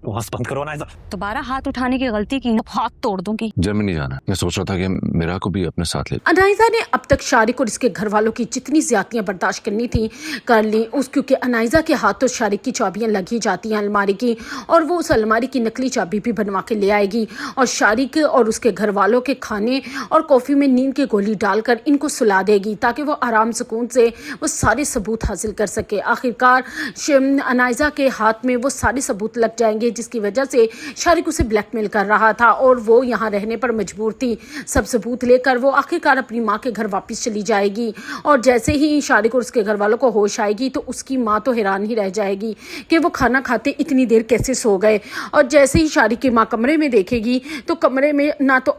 बस बंद करो ना ऐसा। दोबारा हाथ उठाने की गलती की ना हाथ तोड़ दूंगी। जर्मनी जाना, मैं सोच रहा था कि मेरा को भी अपने साथ ले। अनाइजा ने अब तक शारिक और इसके घर वालों की जितनी ज्यादतियां बर्दाश्त करनी थी कर ली क्योंकि अनाइजा के हाथों शारिक की चाबियां लगी जाती हैं अलमारी की, और वो उस अलमारी की नकली चाबी भी बनवा के ले आएगी और शारिक और उसके घर वालों के खाने और कॉफ़ी में नींद की गोली डालकर इनको सुला देगी ताकि वो आराम सुकून से वो सारे सबूत हासिल कर सके। आखिरकार अनाइजा के हाथ में वो सारे सबूत लग जाएंगे जिसकी वजह से शारिक उसे ब्लैकमेल कर रहा था और वो यहाँ रहने पर मजबूर थी। सब सबूत लेकर वो आखिरकार अपनी माँ के घर वापस चली जाएगी और जैसे ही शारिक और उसके घर वालों को होश आएगी तो उसकी माँ तो हैरान ही रह जाएगी कि वो खाना खाते इतनी देर कैसे सो गए। और जैसे ही शारिक की माँ कमरे में देखेगी तो कमरे में ना तो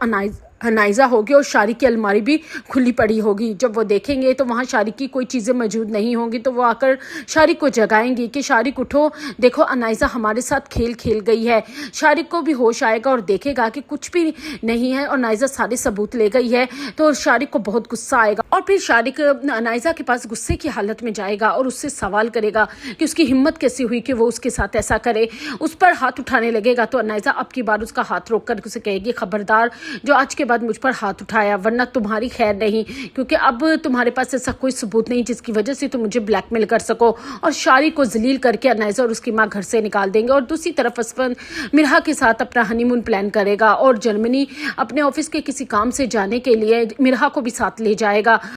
अनाइजा होगी और शारिक की अलमारी भी खुली पड़ी होगी। जब वो देखेंगे तो वहाँ शारिक की कोई चीज़ें मौजूद नहीं होंगी तो वो आकर शारिक को जगाएंगी कि शारिक उठो, देखो अनाइजा हमारे साथ खेल खेल गई है। शारिक को भी होश आएगा और देखेगा कि कुछ भी नहीं है और अनाइजा सारे सबूत ले गई है तो शारिक को बहुत गुस्सा आएगा और फिर शारिक अनाइजा के पास गुस्से की हालत में जाएगा और उससे सवाल करेगा कि उसकी हिम्मत कैसी हुई कि वो उसके साथ ऐसा करे। उस पर हाथ उठाने लगेगा तो अनाइजा अब की बार उसका हाथ रोक कर उसे कहेगी, खबरदार जो आज के बाद मुझ पर हाथ उठाया वरना तुम्हारी खैर नहीं, क्योंकि अब तुम्हारे पास ऐसा कोई सबूत नहीं जिसकी वजह से तुम मुझे ब्लैकमेल कर सको। और शारिक को जलील करके अनाइजा और उसकी माँ घर से निकाल देंगे और दूसरी तरफ असफन मिरहा के साथ अपना हनीमून प्लान करेगा और जर्मनी अपने ऑफिस के किसी काम से जाने के लिए मिरहा को भी साथ ले जाएगा।